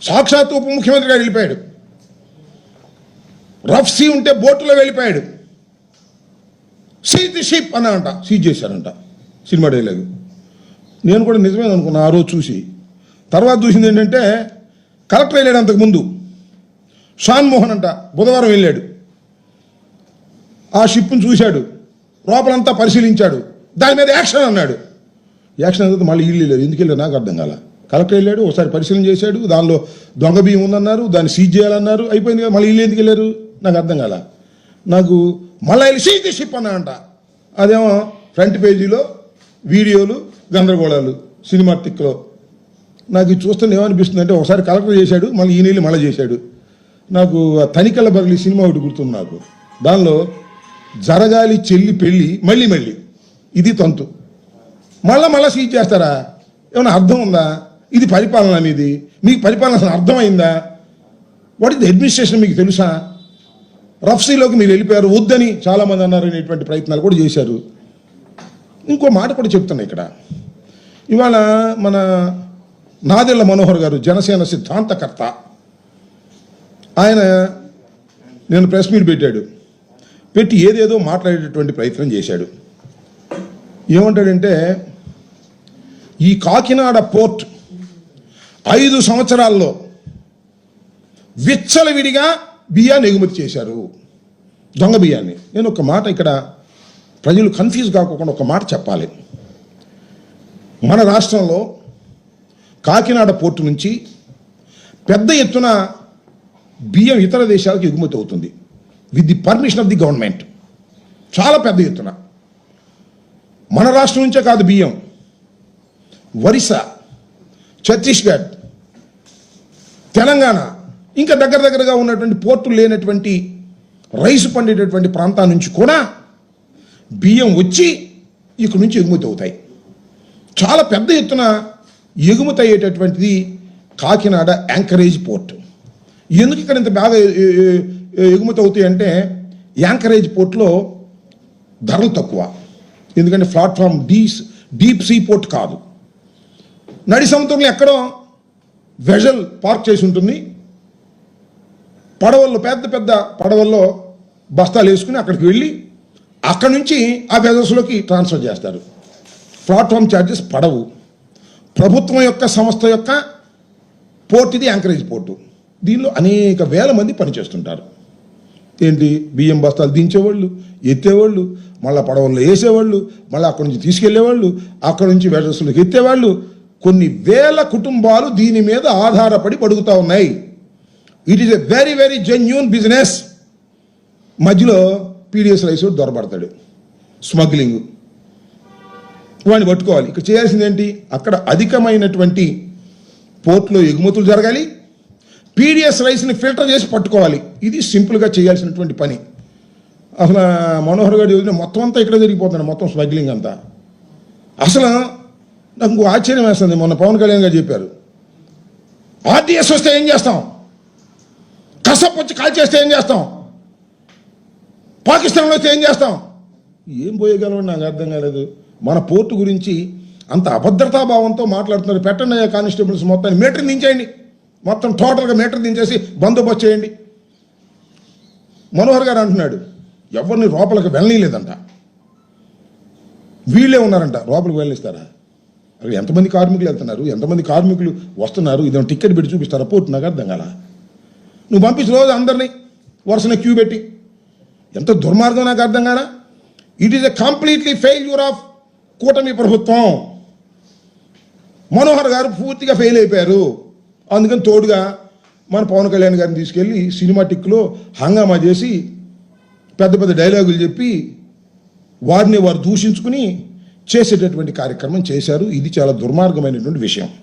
సాక్షాత్ ఉప ముఖ్యమంత్రి గారు వెళ్ళిపోయాడు. రఫ్ సీ ఉంటే బోట్లో వెళ్ళిపోయాడు. సీజ్ ది షిప్ అనంట, సీజ్ చేశారంట సినిమా డైలాగు. నేను కూడా నిజమే అనుకున్నా ఆ రోజు చూసి. తర్వాత చూసింది ఏంటంటే కలెక్టర్ వెళ్ళాడు అంతకుముందు, షాన్ మోహన్ అంట బుధవారం వెళ్ళాడు. ఆ షిప్ను చూశాడు, లోపలంతా పరిశీలించాడు, దాని మీద యాక్షన్ అన్నాడు. యాక్షన్ అనేది మళ్ళీ ఇల్లు లేదు. ఎందుకు వెళ్ళారు నాకు అర్థం కాల. కలెక్టర్ వెళ్ళాడు, ఒకసారి పరిశీలన చేశాడు, దానిలో దొంగ బియ్యం ఉందన్నారు, దాన్ని సీజ్ చేయాలన్నారు, అయిపోయింది కదా. మళ్ళీ ఇల్లు ఎందుకు వెళ్ళారు నాకు అర్థం కాల. నాకు మళ్ళీ వెళ్ళి సీజ్ ది షిప్ అన్నాడంట. అదేమో ఫ్రంట్ పేజీలో వీడియోలు గందరగోళాలు సినిమాటిక్లో. నాకు ఇది చూస్తే ఏమనిపిస్తుంది అంటే ఒకసారి కలెక్టర్ చేశాడు, మళ్ళీ ఈ నీళ్ళు మళ్ళీ చేశాడు. నాకు తనికల బర్లి సినిమా ఒకటి గుర్తుంది నాకు. దానిలో జరగాలి చెల్లి పెళ్ళి మళ్ళీ మళ్ళీ ఇది తంతు, మళ్ళా సీజ్ చేస్తారా? ఏమైనా అర్థం ఉందా? ఇది పరిపాలన మీది, మీకు పరిపాలన అసలు అర్థమైందా? వాట్ ఇస్ ది అడ్మినిస్ట్రేషన్ మీకు తెలుసా? రఫ్సీలోకి మీరు వెళ్ళిపోయారు, వద్దని చాలామంది అన్నారు, అనేటువంటి ప్రయత్నాలు కూడా చేశారు. ఇంకో మాట కూడా చెప్తున్నా ఇక్కడ. ఇవాళ మన నాదెళ్ల మనోహర్ గారు జనసేన సిద్ధాంతకర్త, ఆయన నేను ప్రెస్ మీట్ పెట్టి ఏదేదో మాట్లాడేటటువంటి ప్రయత్నం చేశాడు. ఏమంటాడంటే ఈ కాకినాడ పోర్ట్ 5 సంవత్సరాల్లో విచ్చలవిడిగా బియ్యాన్ని ఎగుమతి చేశారు, దొంగ బియ్యాన్ని. నేను ఒక మాట ఇక్కడ ప్రజలు కన్ఫ్యూజ్ కాకుండా ఒక మాట చెప్పాలి. మన రాష్ట్రంలో కాకినాడ పోర్టు నుంచి పెద్ద ఎత్తున బియ్యం ఇతర దేశాలకు ఎగుమతి అవుతుంది with the permission of the government. చాలా పెద్ద ఎత్తున మన రాష్ట్రం నుంచే కాదు, బియ్యం ఒరిస్సా, ఛత్తీస్గఢ్, తెలంగాణ, ఇంకా దగ్గరగా ఉన్నటువంటి పోర్టులు లేనటువంటి రైసు పండేటటువంటి ప్రాంతాల నుంచి కూడా బియ్యం వచ్చి ఇక్కడ నుంచి ఎగుమతి అవుతాయి. చాలా పెద్ద ఎత్తున ఎగుమతి అయ్యేటటువంటిది కాకినాడ యాంకరేజ్ పోర్ట్. ఎందుకు ఇక్కడ ఇంత బాగా ఎగుమతి అవుతాయి అంటే యాంకరేజ్ పోర్ట్లో ధరలు తక్కువ. ఎందుకంటే ప్లాట్ఫామ్ డీప్ సీ పోర్ట్ కాదు, నడి సముద్రంలో ఎక్కడో వెజల్ పార్క్ చేసి ఉంటుంది. పడవల్లో పెద్ద పడవల్లో బస్తాలు వేసుకుని అక్కడికి వెళ్ళి అక్కడి నుంచి ఆ వెజల్స్లోకి ట్రాన్స్ఫర్ చేస్తారు. ప్లాట్ఫామ్ ఛార్జెస్ పడవు. ప్రభుత్వం యొక్క సంస్థ యొక్క పోర్ట్ ఇది, యాంకరేజ్ పోర్టు. దీనిలో అనేక వేల మంది పనిచేస్తుంటారు. ఏంటి, బియ్యం బస్తాలు దించేవాళ్ళు, ఎత్తేవాళ్ళు, మళ్ళీ పడవల్లో వేసేవాళ్ళు, మళ్ళీ అక్కడి నుంచి తీసుకెళ్లేవాళ్ళు, అక్కడి నుంచి వెజల్స్లోకి ఎత్తేవాళ్ళు. కొన్ని వేల కుటుంబాలు దీని మీద ఆధారపడి బతుకుతూ ఉన్నాయి. It is a very very genuine business. మధ్యలో పీడిఎస్ రైస్ దొరబడతాడు, స్మగ్లింగ్, వాడిని పట్టుకోవాలి. ఇక్కడ చేయాల్సింది ఏంటి, అక్కడ అధికమైనటువంటి పోర్టులో ఎగుమతులు జరగాలి, పీడిఎస్ రైస్ని ఫిల్టర్ చేసి పట్టుకోవాలి. ఇది సింపుల్గా చేయాల్సినటువంటి పని. అసలు మనోహర్ గారు చూసిన మొత్తం అంతా ఇక్కడ జరిగిపోతుంది, మొత్తం స్మగ్లింగ్ అంతా. అసలు నాకు ఇంకో ఆశ్చర్యం వేస్తుంది. మొన్న పవన్ కళ్యాణ్ గారు చెప్పారు, ఆర్డీఎస్ వస్తే ఏం చేస్తాం, కసప్ వచ్చి కాల్ చేస్తే ఏం చేస్తాం, పాకిస్తాన్లో వస్తే ఏం చేస్తాం. ఏం పోయగలమని నాకు అర్థం కాలేదు. మన పోర్టు గురించి అంత అభద్రతాభావంతో మాట్లాడుతున్నారు. పెట్టండి కానిస్టేబుల్స్ మొత్తాన్ని మీటర్ దించేయండి, మొత్తం టోటల్గా మీటర్ దించేసి బందోబస్తు చేయండి. మనోహర్ గారు అంటున్నాడు ఎవరిని లోపలికి వెళ్ళలేదంట, వీళ్ళే ఉన్నారంట. లోపలికి వెళ్ళిస్తారా? అక్కడ ఎంతమంది కార్మికులు వెళ్తున్నారు, ఎంతమంది కార్మికులు వస్తున్నారు, ఇదేమో టికెట్ పెట్టి చూపిస్తారా పోర్టు? నాకు అర్థం కాల. నువ్వు పంపించిన రోజు అందరినీ వరుసన క్యూ పెట్టి, ఎంత దుర్మార్గం నాకు అర్థం కాల. It is a completely failure of కూటమి ప్రభుత్వం. మనోహర్ గారు పూర్తిగా ఫెయిల్ అయిపోయారు. అందుకని తోడుగా మన పవన్ కళ్యాణ్ గారిని తీసుకెళ్ళి సినిమాటిక్లో హంగామా చేసి పెద్ద డైలాగులు చెప్పి వారిని వారు దూషించుకుని చేసేటటువంటి కార్యక్రమం చేశారు. ఇది చాలా దుర్మార్గమైనటువంటి విషయం.